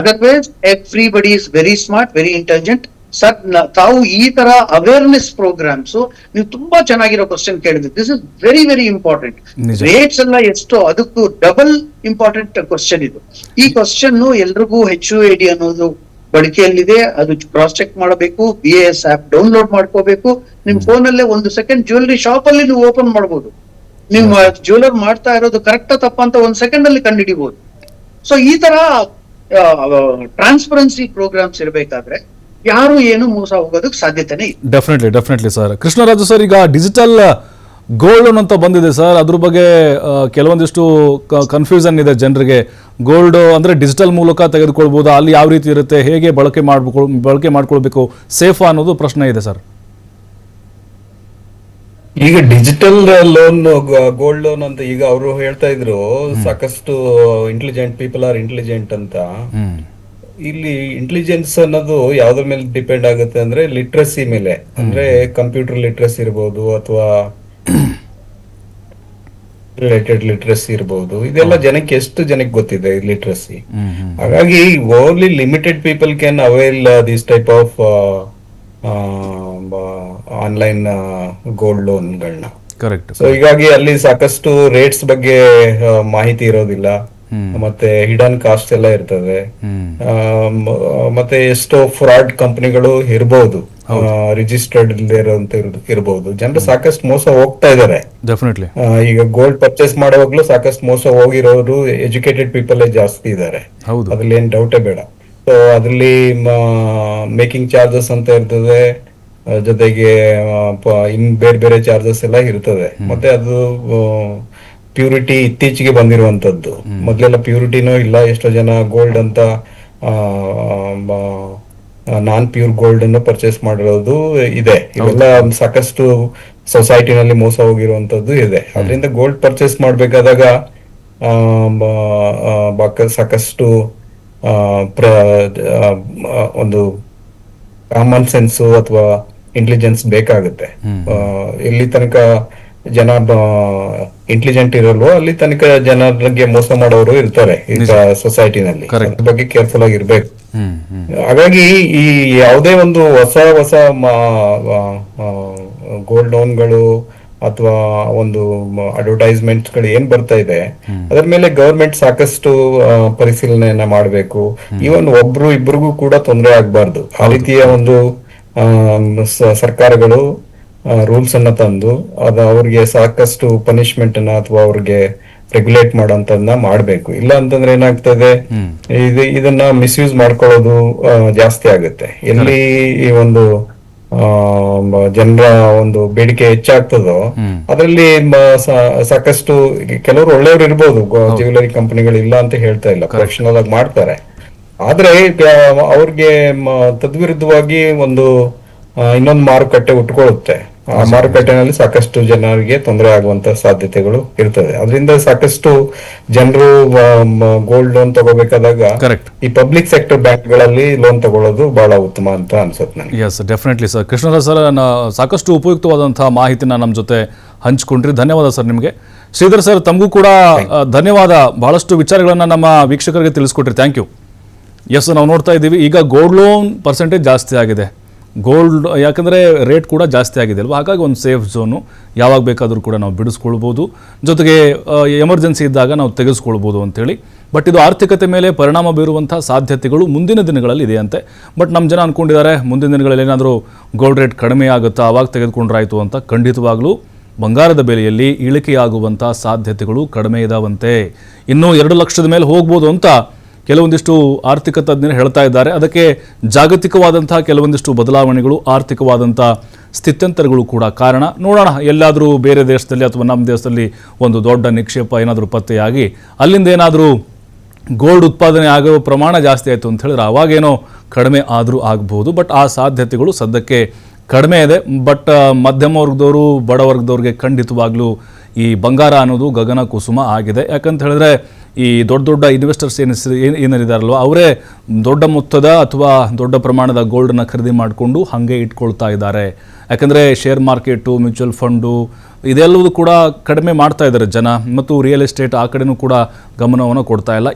Otherwise everybody is very smart, very intelligent. Sir, ತಾವು ಈ ತರ ಅವೇರ್ನೆಸ್ ಪ್ರೋಗ್ರಾಮ್ಸ್ ನೀವು ತುಂಬಾ ಚೆನ್ನಾಗಿರೋ ಕ್ವಶನ್ ಕೇಳಿದ್ರಿ. This is very very important. Rates ಎಲ್ಲ ಎಷ್ಟು, ಅದಕ್ಕೂ ಡಬಲ್ ಇಂಪಾರ್ಟೆಂಟ್ ಕ್ವಶನ್ ಇದು. ಈ ಕ್ವಶನ್ ಎಲ್ರಿಗೂ HUAD ಅನ್ನೋದು ಬಳಕೆಯಲ್ಲಿದೆ. ಅದು ಕ್ರಾಸ್ ಚೆಕ್ ಮಾಡಬೇಕು. BAS ಆಪ್ ಡೌನ್ಲೋಡ್ ಮಾಡ್ಕೋಬೇಕು. ನಿಮ್ ಫೋನ್ ಅಲ್ಲೇ 1 ಸೆಕೆಂಡ್ ಜ್ಯುವೆಲರಿ ಶಾಪ್ ಅಲ್ಲಿ ನೀವು ಓಪನ್ ಮಾಡಬಹುದು. ನೀವು ಜ್ಯುವೆಲರ್ ಮಾಡ್ತಾ ಇರೋದು ಕರೆಕ್ಟ್ ತಪ್ಪ ಅಂತ 1 ಸೆಕೆಂಡ್ ಅಲ್ಲಿ ಕಂಡುಹಿಡಿಬಹುದು. ಸೊ ಈ ತರ ಟ್ರಾನ್ಸ್ಪರೆನ್ಸಿ ಪ್ರೋಗ್ರಾಮ್ಸ್ ಇರಬೇಕಾದ್ರೆ ಯಾರು ಏನು ಮೋಸ ಹೋಗೋದಕ್ಕೆ ಸಾಧ್ಯತೆನೇ ಇದೆ. Definitely sir. ಕೃಷ್ಣರಾಜು ಸರ್, ಈಗ ಡಿಜಿಟಲ್ ಗೋಲ್ಡ್ ಲೋನ್ ಅಂತ ಬಂದಿದೆ ಸರ್, ಅದ್ರ ಬಗ್ಗೆ ಕೆಲವೊಂದಿಷ್ಟು ಕನ್ಫ್ಯೂಷನ್ ಇದೆ ಜನರಿಗೆ. ಗೋಲ್ಡ್ ಅಂದ್ರೆ ಡಿಜಿಟಲ್ ಮೂಲಕ ತೆಗೆದುಕೊಳ್ಬಹುದಾ, ಅಲ್ಲಿ ಯಾವ ರೀತಿ ಇರುತ್ತೆ, ಹೇಗೆ ಬಳಕೆ ಮಾಡ್ಕೊಳ್ಬೇಕು, ಸೇಫಾ ಅನ್ನೋದು ಪ್ರಶ್ನೆ ಇದೆ ಸರ್. ಈಗ ಡಿಜಿಟಲ್ ಲೋನ್, ಗೋಲ್ಡ್ ಲೋನ್ ಅಂತ ಈಗ ಅವರು ಹೇಳ್ತಾ ಇದ್ರು, ಸಾಕಷ್ಟು ಇಂಟೆಲಿಜೆಂಟ್ ಪೀಪಲ್ ಆರ್ ಇಂಟೆಲಿಜೆಂಟ್ ಅಂತ. ಇಲ್ಲಿ ಇಂಟೆಲಿಜೆನ್ಸ್ ಅನ್ನೋದು ಯಾವ್ದ್ರ ಮೇಲೆ ಡಿಪೆಂಡ್ ಆಗುತ್ತೆ ಅಂದ್ರೆ ಲಿಟ್ರಸಿ ಮೇಲೆ. ಅಂದ್ರೆ ಕಂಪ್ಯೂಟರ್ ಲಿಟ್ರಸಿ ಇರಬಹುದು ಅಥವಾ ರಿಲೇಟೆಡ್ ಲಿಟ್ರಸಿ ಇರಬಹುದು. ಇದೆಲ್ಲ ಜನಕ್ಕೆ ಎಷ್ಟು ಜನಕ್ಕೆ ಗೊತ್ತಿದೆ ಲಿಟ್ರಸಿ. ಹಾಗಾಗಿ only limited people can avail this type of online gold ಲೋನ್ಗಳನ್ನ. ಕರೆಕ್ಟ್. ಸೊ ಹೀಗಾಗಿ ಅಲ್ಲಿ ಸಾಕಷ್ಟು ರೇಟ್ಸ್ ಬಗ್ಗೆ ಮಾಹಿತಿ ಇರೋದಿಲ್ಲ, ಮತ್ತೆ ಹಿಡನ್ ಕಾಸ್ಟ್ ಎಲ್ಲ ಇರ್ತದೆ, ಮತ್ತೆ ಎಷ್ಟೋ ಫ್ರಾಡ್ ಕಂಪನಿಗಳು ಇರಬಹುದು, ರಿಜಿಸ್ಟರ್ಡ್ ಇಲ್ಲದೆ ಇರಬಹುದು. ಜನರು ಸಾಕಷ್ಟು ಮೋಸ ಹೋಗ್ತಾ ಇದಾರೆ. ಡೆಫಿನೆಟ್ಲಿ. ಈಗ ಗೋಲ್ಡ್ ಪರ್ಚೇಸ್ ಮಾಡುವಾಗ್ಲೂ ಸಾಕಷ್ಟು ಮೋಸ ಹೋಗಿರೋರು ಎಜುಕೇಟೆಡ್ ಪೀಪಲ್ ಜಾಸ್ತಿ ಇದ್ದಾರೆ, ಅದ್ರಲ್ಲಿ ಏನ್ ಡೌಟೇ ಬೇಡ. ಸೊ ಅದ್ರಲ್ಲಿ ಮೇಕಿಂಗ್ ಚಾರ್ಜಸ್ ಅಂತ ಇರ್ತದೆ, ಜೊತೆಗೆ ಇನ್ ಬೇರೆ ಬೇರೆ ಚಾರ್ಜಸ್ ಎಲ್ಲ ಇರ್ತದೆ. ಮತ್ತೆ ಅದು ಪ್ಯೂರಿಟಿ ಇತ್ತೀಚೆಗೆ ಬಂದಿರುವಂತದ್ದು. ಮೊದ್ಲೆಲ್ಲ ಪ್ಯೂರಿಟಿನೂ ಇಲ್ಲ. ಎಷ್ಟೋ ಜನ ಗೋಲ್ಡ್ ಅಂತ ನಾನ್ ಪ್ಯೂರ್ ಗೋಲ್ಡ್ ಅನ್ನು ಪರ್ಚೇಸ್ ಮಾಡಿರೋದು ಇದೆ. ಇವೆಲ್ಲ ಸಾಕಷ್ಟು ಸೊಸೈಟಿನಲ್ಲಿ ಮೋಸ ಹೋಗಿರುವಂತದ್ದು ಇದೆ. ಅದರಿಂದ ಗೋಲ್ಡ್ ಪರ್ಚೇಸ್ ಮಾಡ್ಬೇಕಾದಾಗ ಸಾಕಷ್ಟು ಒಂದು ಕಾಮನ್ ಸೆನ್ಸ್ ಅಥವಾ ಇಂಟೆಲಿಜೆನ್ಸ್ ಬೇಕಾಗುತ್ತೆ. ಎಲ್ಲಿ ತನಕ ಜನ ಇಂಟೆಲಿಜೆಂಟ್ ಇರಲ್ವೋ ಅಲ್ಲಿ ತನಕ ಜನರಿಗೆ ಮೋಸ ಮಾಡೋರು ಇರ್ತಾರೆ ಈಗ ಸೊಸೈಟಿನಲ್ಲಿ. ಅದ್ರ ಬಗ್ಗೆ ಕೇರ್ಫುಲ್ ಆಗಿರ್ಬೇಕು. ಹಾಗಾಗಿ ಈ ಯಾವುದೇ ಒಂದು ಹೊಸ ಗೋಲ್ಡ್ ಲೋನ್ಗಳು ಅಥವಾ ಒಂದು ಅಡ್ವರ್ಟೈಸ್ಮೆಂಟ್ ಗಳು ಏನ್ ಬರ್ತಾ ಇದೆ, ಅದರ ಮೇಲೆ ಗವರ್ಮೆಂಟ್ ಸಾಕಷ್ಟು ಪರಿಶೀಲನೆಯನ್ನ ಮಾಡಬೇಕು. ಈವನ್ ಒಬ್ರು ಇಬ್ರಿಗೂ ಕೂಡ ತೊಂದರೆ ಆಗ್ಬಾರ್ದು. ಆ ರೀತಿಯ ಒಂದು ಸರ್ಕಾರಗಳು ರೂಲ್ಸ್ ಅನ್ನ ತಂದು ಅವ್ರಿಗೆ ಸಾಕಷ್ಟು ಪನಿಷ್ಮೆಂಟ್ ಅನ್ನ ಅಥವಾ ಅವ್ರಿಗೆ ರೆಗ್ಯುಲೇಟ್ ಮಾಡೋಂತದನ್ನ ಮಾಡ್ಬೇಕು. ಇಲ್ಲ ಅಂತಂದ್ರೆ ಏನಾಗ್ತದೆ, ಇದನ್ನ ಮಿಸ್ಯೂಸ್ ಮಾಡ್ಕೊಳ್ಳೋದು ಜಾಸ್ತಿ ಆಗುತ್ತೆ. ಎಲ್ಲಿ ಈ ಒಂದು ಜನರ ಒಂದು ಬೇಡಿಕೆ ಹೆಚ್ಚಾಗ್ತದೋ ಅದರಲ್ಲಿ ಸಾಕಷ್ಟು ಕೆಲವರು ಒಳ್ಳೆಯವರು ಇರ್ಬೋದು, ಜ್ಯುವೆಲರಿ ಕಂಪನಿಗಳು ಇಲ್ಲ ಅಂತ ಹೇಳ್ತಾ ಇಲ್ಲ, ಪ್ರೊಫೆಷನಲ್ ಆಗಿ ಮಾಡ್ತಾರೆ. ಆದ್ರೆ ಅವ್ರಿಗೆ ತದ್ವಿರುದ್ಧವಾಗಿ ಇನ್ನೊಂದು ಮಾರುಕಟ್ಟೆ ಉಟ್ಕೊಳ್ಳುತ್ತೆ. ಆ ಮಾರುಕಟ್ಟೆನಲ್ಲಿ ಸಾಕಷ್ಟು ಜನರಿಗೆ ತೊಂದರೆ ಆಗುವಂತ ಸಾಧ್ಯತೆಗಳು ಇರ್ತದೆ. ಅದರಿಂದ ಸಾಕಷ್ಟು ಜನರು ಗೋಲ್ಡ್ ಲೋನ್ ತಗೋಬೇಕಾದಾಗ ಈ ಪಬ್ಲಿಕ್ ಸೆಕ್ಟರ್ ಬ್ಯಾಂಕ್ಗಳಲ್ಲಿ ಲೋನ್ ತಗೊಳ್ಳೋದು ಬಹಳ ಉತ್ತಮ ಅಂತ ಅನ್ಸುತ್ತೆ ನನಗೆ. Yes, definitely sir. Krishnaraj sir, ಸಾಕಷ್ಟು ಉಪಯುಕ್ತವಾದಂತಹ ಮಾಹಿತಿನ ನಮ್ಮ ಜೊತೆ ಹಂಚಿಕೊಂಡ್ರಿ. ಧನ್ಯವಾದ ಸರ್ ನಿಮಗೆ. ಶ್ರೀಧರ್ ಸರ್, ತಮಗೂ ಕೂಡ ಧನ್ಯವಾದ. ಬಹಳಷ್ಟು ವಿಚಾರಗಳನ್ನ ನಮ್ಮ ವೀಕ್ಷಕರಿಗೆ ತಿಳಿಸ್ಕೊಟ್ರಿ. Thank you. ಎಸ್, ನಾವು ನೋಡ್ತಾ ಇದ್ದೀವಿ ಈಗ ಗೋಲ್ಡ್ ಲೋನ್ ಪರ್ಸೆಂಟೇಜ್ ಜಾಸ್ತಿ ಆಗಿದೆ. ಗೋಲ್ಡ್ ಯಾಕಂದರೆ ರೇಟ್ ಕೂಡ ಜಾಸ್ತಿ ಆಗಿದೆ ಅಲ್ವಾ, ಹಾಗಾಗಿ ಒಂದು ಸೇಫ್ ಝೋನು ಯಾವಾಗ ಬೇಕಾದರೂ ಕೂಡ ನಾವು ಬಿಡಿಸ್ಕೊಳ್ಬೋದು, ಜೊತೆಗೆ ಎಮರ್ಜೆನ್ಸಿ ಇದ್ದಾಗ ನಾವು ತೆಗೆಸ್ಕೊಳ್ಬೋದು ಅಂತೇಳಿ. ಬಟ್ ಇದು ಆರ್ಥಿಕತೆ ಮೇಲೆ ಪರಿಣಾಮ ಬೀರುವಂಥ ಸಾಧ್ಯತೆಗಳು ಮುಂದಿನ ದಿನಗಳಲ್ಲಿ ಇದೆಯಂತೆ. ಬಟ್ ನಮ್ಮ ಜನ ಅಂದ್ಕೊಂಡಿದ್ದಾರೆ ಮುಂದಿನ ದಿನಗಳಲ್ಲಿ ಏನಾದರೂ ಗೋಲ್ಡ್ ರೇಟ್ ಕಡಿಮೆ ಆಗುತ್ತಾ ಆವಾಗ ತೆಗೆದುಕೊಂಡ್ರಾಯ್ತು ಅಂತ. ಖಂಡಿತವಾಗ್ಲೂ ಬಂಗಾರದ ಬೆಲೆಯಲ್ಲಿ ಇಳಿಕೆಯಾಗುವಂಥ ಸಾಧ್ಯತೆಗಳು ಕಡಿಮೆ ಇದಾವಂತೆ. ಇನ್ನೂ 2 ಲಕ್ಷದ ಮೇಲೆ ಹೋಗ್ಬೋದು ಅಂತ ಕೆಲವೊಂದಿಷ್ಟು ಆರ್ಥಿಕ ತಜ್ಞರು ಹೇಳ್ತಾ ಇದ್ದಾರೆ. ಅದಕ್ಕೆ ಜಾಗತಿಕವಾದಂಥ ಕೆಲವೊಂದಿಷ್ಟು ಬದಲಾವಣೆಗಳು, ಆರ್ಥಿಕವಾದಂಥ ಸ್ಥಿತ್ಯಂತರಗಳು ಕೂಡ ಕಾರಣ. ನೋಡೋಣ, ಎಲ್ಲಾದರೂ ಬೇರೆ ದೇಶದಲ್ಲಿ ಅಥವಾ ನಮ್ಮ ದೇಶದಲ್ಲಿ ಒಂದು ದೊಡ್ಡ ನಿಕ್ಷೇಪ ಏನಾದರೂ ಪತ್ತೆಯಾಗಿ ಅಲ್ಲಿಂದ ಏನಾದರೂ ಗೋಲ್ಡ್ ಉತ್ಪಾದನೆ ಆಗೋ ಪ್ರಮಾಣ ಜಾಸ್ತಿ ಆಯಿತು ಅಂತ ಹೇಳಿದ್ರೆ ಅವಾಗೇನೋ ಕಡಿಮೆ ಆದರೂ ಆಗ್ಬೋದು. ಬಟ್ ಆ ಸಾಧ್ಯತೆಗಳು ಸದ್ಯಕ್ಕೆ ಕಡಿಮೆ ಇದೆ. ಬಟ್ ಮಧ್ಯಮ ವರ್ಗದವರು, ಬಡ ವರ್ಗದವ್ರಿಗೆ ಖಂಡಿತವಾಗ್ಲೂ ಈ ಬಂಗಾರ ಅನ್ನೋದು ಗಗನ ಕುಸುಮ ಆಗಿದೆ. ಯಾಕಂತ ಹೇಳಿದ್ರೆ ಈ ದೊಡ್ಡ ಇನ್ವೆಸ್ಟರ್ಸ್ ಏನಿದಾರಲ್ವ ಅವರೇ ದೊಡ್ಡ ಮೊತ್ತದ ಅಥವಾ ದೊಡ್ಡ ಪ್ರಮಾಣದ ಗೋಲ್ಡನ್ನು ಖರೀದಿ ಮಾಡಿಕೊಂಡು ಹಾಗೆ ಇಟ್ಕೊಳ್ತಾ ಇದ್ದಾರೆ. ಯಾಕಂದರೆ ಶೇರ್ ಮಾರ್ಕೆಟು, ಮ್ಯೂಚುವಲ್ ಫಂಡು ಇದೆಲ್ಲವೂ ಕೂಡ ಕಡಿಮೆ ಮಾಡ್ತಾ ಇದ್ದಾರೆ ಜನ, ಮತ್ತು ರಿಯಲ್ ಎಸ್ಟೇಟ್ ಆ ಕಡೆನೂ ಕೂಡ ಗಮನವನ್ನು ಕೊಡ್ತಾ ಇಲ್ಲ.